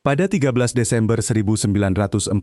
Pada 13 Desember 1943,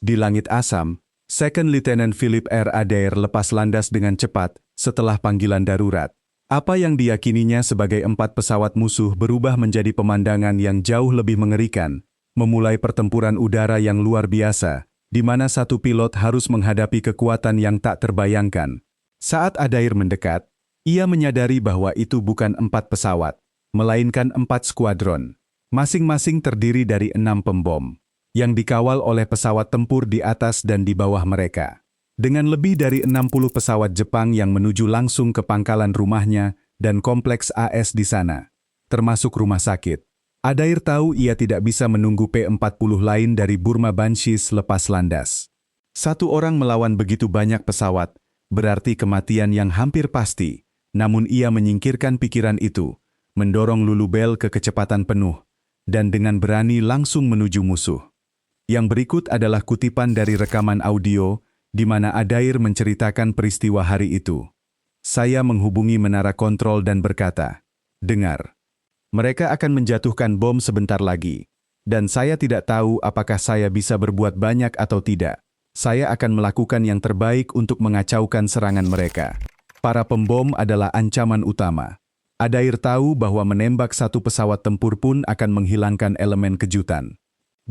di langit Assam, Second Lieutenant Philip R. Adair lepas landas dengan cepat setelah panggilan darurat. Apa yang diyakininya sebagai 4 pesawat musuh berubah menjadi pemandangan yang jauh lebih mengerikan, memulai pertempuran udara yang luar biasa, di mana satu pilot harus menghadapi kekuatan yang tak terbayangkan. Saat Adair mendekat, ia menyadari bahwa itu bukan 4 pesawat, melainkan 4 skuadron. Masing-masing terdiri dari 6 pembom, yang dikawal oleh pesawat tempur di atas dan di bawah mereka. Dengan lebih dari 60 pesawat Jepang yang menuju langsung ke pangkalan rumahnya dan kompleks AS di sana, termasuk rumah sakit. Adair tahu ia tidak bisa menunggu P-40 lain dari Burma Banshees lepas landas. Satu orang melawan begitu banyak pesawat, berarti kematian yang hampir pasti, namun ia menyingkirkan pikiran itu, mendorong Lulu Bell ke kecepatan penuh, dan dengan berani langsung menuju musuh. Yang berikut adalah kutipan dari rekaman audio, di mana Adair menceritakan peristiwa hari itu. Saya menghubungi menara kontrol dan berkata, "Dengar, mereka akan menjatuhkan bom sebentar lagi, dan saya tidak tahu apakah saya bisa berbuat banyak atau tidak. Saya akan melakukan yang terbaik untuk mengacaukan serangan mereka. Para pembom adalah ancaman utama." Adair tahu bahwa menembak satu pesawat tempur pun akan menghilangkan elemen kejutan.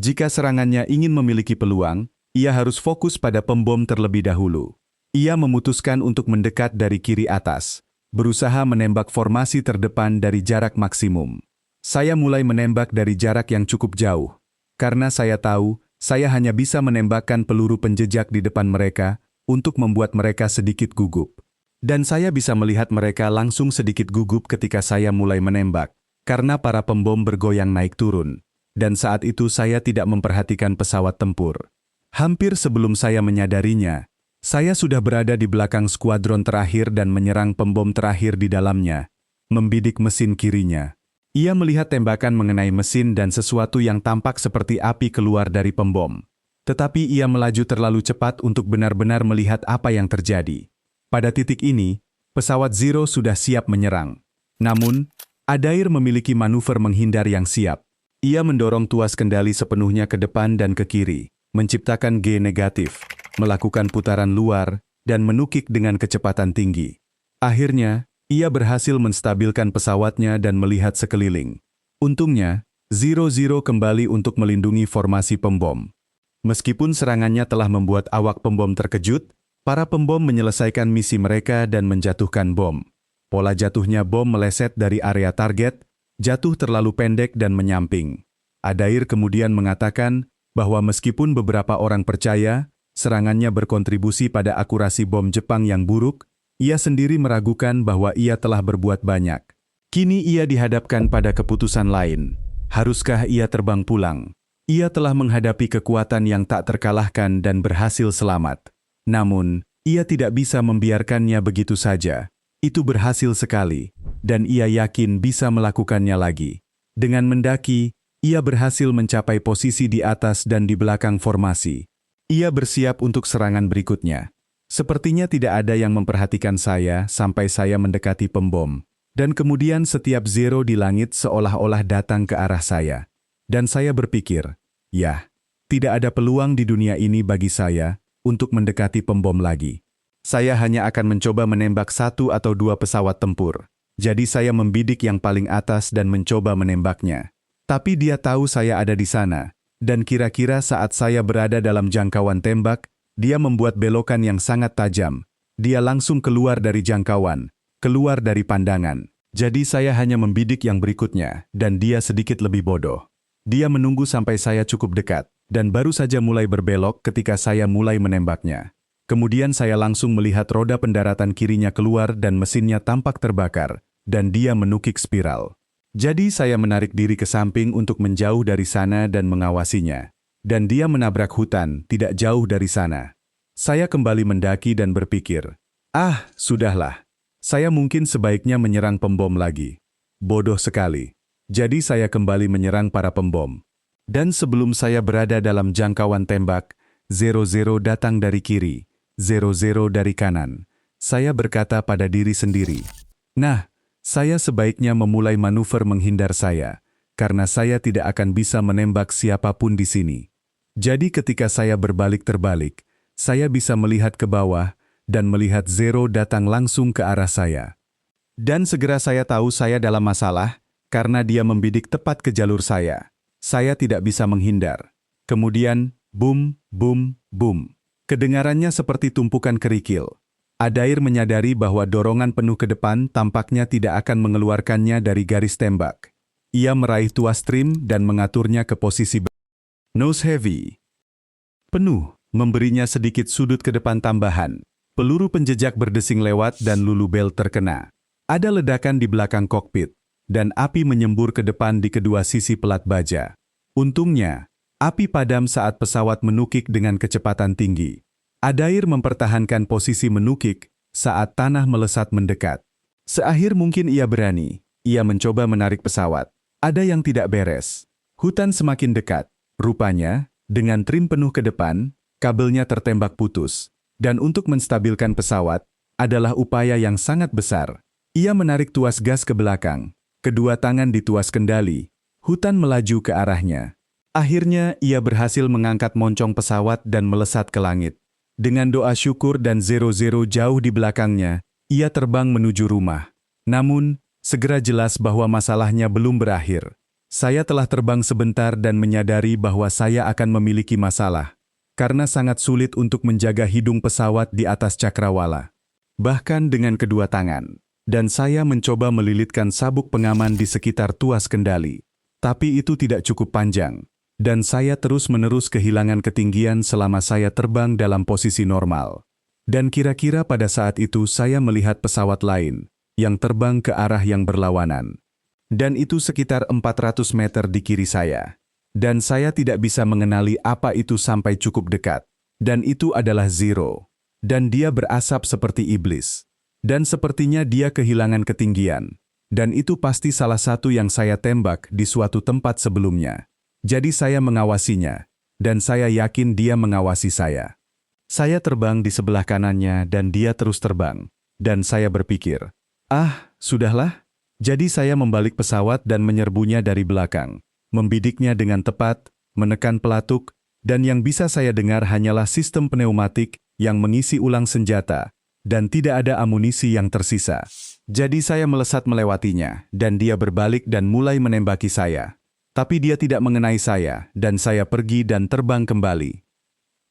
Jika serangannya ingin memiliki peluang, ia harus fokus pada pembom terlebih dahulu. Ia memutuskan untuk mendekat dari kiri atas, berusaha menembak formasi terdepan dari jarak maksimum. Saya mulai menembak dari jarak yang cukup jauh, karena saya tahu saya hanya bisa menembakkan peluru penjejak di depan mereka untuk membuat mereka sedikit gugup. Dan saya bisa melihat mereka langsung sedikit gugup ketika saya mulai menembak, karena para pembom bergoyang naik turun. Dan saat itu saya tidak memperhatikan pesawat tempur. Hampir sebelum saya menyadarinya, saya sudah berada di belakang skuadron terakhir dan menyerang pembom terakhir di dalamnya, membidik mesin kirinya. Ia melihat tembakan mengenai mesin dan sesuatu yang tampak seperti api keluar dari pembom. Tetapi ia melaju terlalu cepat untuk benar-benar melihat apa yang terjadi. Pada titik ini, pesawat Zero sudah siap menyerang. Namun, Adair memiliki manuver menghindar yang siap. Ia mendorong tuas kendali sepenuhnya ke depan dan ke kiri, menciptakan G negatif, melakukan putaran luar, dan menukik dengan kecepatan tinggi. Akhirnya, ia berhasil menstabilkan pesawatnya dan melihat sekeliling. Untungnya, Zero kembali untuk melindungi formasi pembom. Meskipun serangannya telah membuat awak pembom terkejut, para pembom menyelesaikan misi mereka dan menjatuhkan bom. Pola jatuhnya bom meleset dari area target, jatuh terlalu pendek dan menyamping. Adair kemudian mengatakan bahwa meskipun beberapa orang percaya serangannya berkontribusi pada akurasi bom Jepang yang buruk, ia sendiri meragukan bahwa ia telah berbuat banyak. Kini ia dihadapkan pada keputusan lain. Haruskah ia terbang pulang? Ia telah menghadapi kekuatan yang tak terkalahkan dan berhasil selamat. Namun, ia tidak bisa membiarkannya begitu saja. Itu berhasil sekali, dan ia yakin bisa melakukannya lagi. Dengan mendaki, ia berhasil mencapai posisi di atas dan di belakang formasi. Ia bersiap untuk serangan berikutnya. Sepertinya tidak ada yang memperhatikan saya sampai saya mendekati pembom. Dan kemudian setiap Zero di langit seolah-olah datang ke arah saya. Dan saya berpikir, ya, tidak ada peluang di dunia ini bagi saya untuk mendekati pembom lagi. Saya hanya akan mencoba menembak 1 atau 2 pesawat tempur. Jadi saya membidik yang paling atas dan mencoba menembaknya. Tapi dia tahu saya ada di sana, dan kira-kira saat saya berada dalam jangkauan tembak, dia membuat belokan yang sangat tajam. Dia langsung keluar dari jangkauan, keluar dari pandangan. Jadi saya hanya membidik yang berikutnya, dan dia sedikit lebih bodoh. Dia menunggu sampai saya cukup dekat, dan baru saja mulai berbelok ketika saya mulai menembaknya. Kemudian saya langsung melihat roda pendaratan kirinya keluar dan mesinnya tampak terbakar, dan dia menukik spiral. Jadi saya menarik diri ke samping untuk menjauh dari sana dan mengawasinya. Dan dia menabrak hutan, tidak jauh dari sana. Saya kembali mendaki dan berpikir, sudahlah. Saya mungkin sebaiknya menyerang pembom lagi. Bodoh sekali. Jadi saya kembali menyerang para pembom. Dan sebelum saya berada dalam jangkauan tembak, Zero datang dari kiri, Zero dari kanan. Saya berkata pada diri sendiri, nah, saya sebaiknya memulai manuver menghindar saya, karena saya tidak akan bisa menembak siapapun di sini. Jadi ketika saya berbalik terbalik, saya bisa melihat ke bawah dan melihat Zero datang langsung ke arah saya. Dan segera saya tahu saya dalam masalah, karena dia membidik tepat ke jalur saya. Saya tidak bisa menghindar. Kemudian, boom, boom, boom. Kedengarannya seperti tumpukan kerikil. Adair menyadari bahwa dorongan penuh ke depan tampaknya tidak akan mengeluarkannya dari garis tembak. Ia meraih tuas trim dan mengaturnya ke posisi nose heavy. Penuh, memberinya sedikit sudut ke depan tambahan. Peluru penjejak berdesing lewat dan lulu bel terkena. Ada ledakan di belakang kokpit, dan api menyembur ke depan di kedua sisi pelat baja. Untungnya, api padam saat pesawat menukik dengan kecepatan tinggi. Adair mempertahankan posisi menukik saat tanah melesat mendekat. Seakhir mungkin ia berani. Ia mencoba menarik pesawat. Ada yang tidak beres. Hutan semakin dekat. Rupanya, dengan trim penuh ke depan, kabelnya tertembak putus. Dan untuk menstabilkan pesawat, adalah upaya yang sangat besar. Ia menarik tuas gas ke belakang. Kedua tangan di tuas kendali. Hutan melaju ke arahnya. Akhirnya, ia berhasil mengangkat moncong pesawat dan melesat ke langit. Dengan doa syukur dan Zero jauh di belakangnya, ia terbang menuju rumah. Namun, segera jelas bahwa masalahnya belum berakhir. Saya telah terbang sebentar dan menyadari bahwa saya akan memiliki masalah, karena sangat sulit untuk menjaga hidung pesawat di atas cakrawala. Bahkan dengan kedua tangan. Dan saya mencoba melilitkan sabuk pengaman di sekitar tuas kendali. Tapi itu tidak cukup panjang. Dan saya terus-menerus kehilangan ketinggian selama saya terbang dalam posisi normal. Dan kira-kira pada saat itu saya melihat pesawat lain, yang terbang ke arah yang berlawanan. Dan itu sekitar 400 meter di kiri saya. Dan saya tidak bisa mengenali apa itu sampai cukup dekat. Dan itu adalah Zero. Dan dia berasap seperti iblis. Dan sepertinya dia kehilangan ketinggian. Dan itu pasti salah satu yang saya tembak di suatu tempat sebelumnya. Jadi saya mengawasinya, dan saya yakin dia mengawasi saya. Saya terbang di sebelah kanannya dan dia terus terbang. Dan saya berpikir, sudahlah. Jadi saya membalik pesawat dan menyerbunya dari belakang. Membidiknya dengan tepat, menekan pelatuk, dan yang bisa saya dengar hanyalah sistem pneumatik yang mengisi ulang senjata, dan tidak ada amunisi yang tersisa. Jadi saya melesat melewatinya, dan dia berbalik dan mulai menembaki saya. Tapi dia tidak mengenai saya, dan saya pergi dan terbang kembali.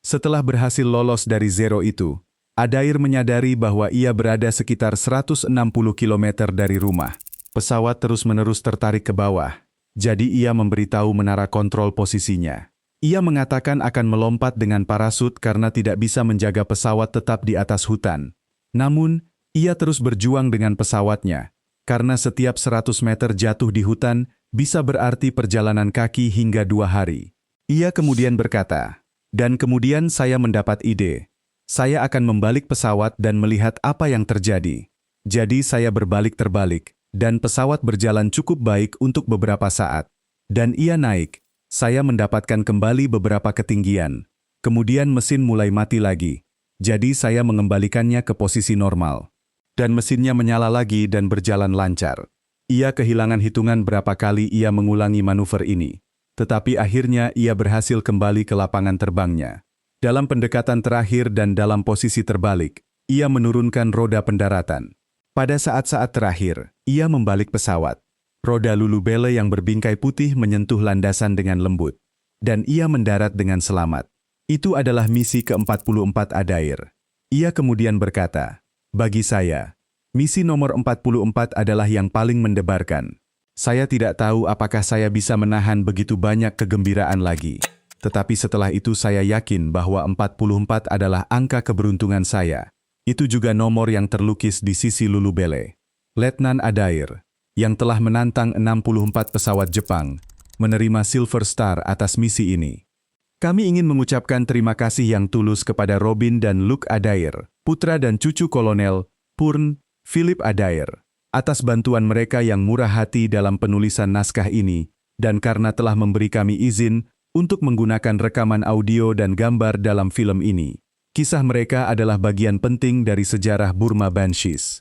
Setelah berhasil lolos dari Zero itu, Adair menyadari bahwa ia berada sekitar 160 km dari rumah. Pesawat terus-menerus tertarik ke bawah, jadi ia memberitahu menara kontrol posisinya. Ia mengatakan akan melompat dengan parasut karena tidak bisa menjaga pesawat tetap di atas hutan. Namun, ia terus berjuang dengan pesawatnya, karena setiap 100 meter jatuh di hutan, bisa berarti perjalanan kaki hingga 2 hari. Ia kemudian berkata, dan kemudian saya mendapat ide. Saya akan membalik pesawat dan melihat apa yang terjadi. Jadi saya berbalik terbalik, dan pesawat berjalan cukup baik untuk beberapa saat. Dan ia naik. Saya mendapatkan kembali beberapa ketinggian. Kemudian mesin mulai mati lagi. Jadi saya mengembalikannya ke posisi normal. Dan mesinnya menyala lagi dan berjalan lancar. Ia kehilangan hitungan berapa kali ia mengulangi manuver ini. Tetapi akhirnya ia berhasil kembali ke lapangan terbangnya. Dalam pendekatan terakhir dan dalam posisi terbalik, ia menurunkan roda pendaratan. Pada saat-saat terakhir, ia membalik pesawat. Roda lulu bele yang berbingkai putih menyentuh landasan dengan lembut. Dan ia mendarat dengan selamat. Itu adalah misi ke-44 Adair. Ia kemudian berkata, bagi saya, misi nomor 44 adalah yang paling mendebarkan. Saya tidak tahu apakah saya bisa menahan begitu banyak kegembiraan lagi. Tetapi setelah itu saya yakin bahwa 44 adalah angka keberuntungan saya. Itu juga nomor yang terlukis di sisi lulu bele. Letnan Adair, yang telah menantang 64 pesawat Jepang, menerima Silver Star atas misi ini. Kami ingin mengucapkan terima kasih yang tulus kepada Robin dan Luke Adair, putra dan cucu Kolonel Purn Philip Adair, atas bantuan mereka yang murah hati dalam penulisan naskah ini, dan karena telah memberi kami izin untuk menggunakan rekaman audio dan gambar dalam film ini. Kisah mereka adalah bagian penting dari sejarah Burma Banshees.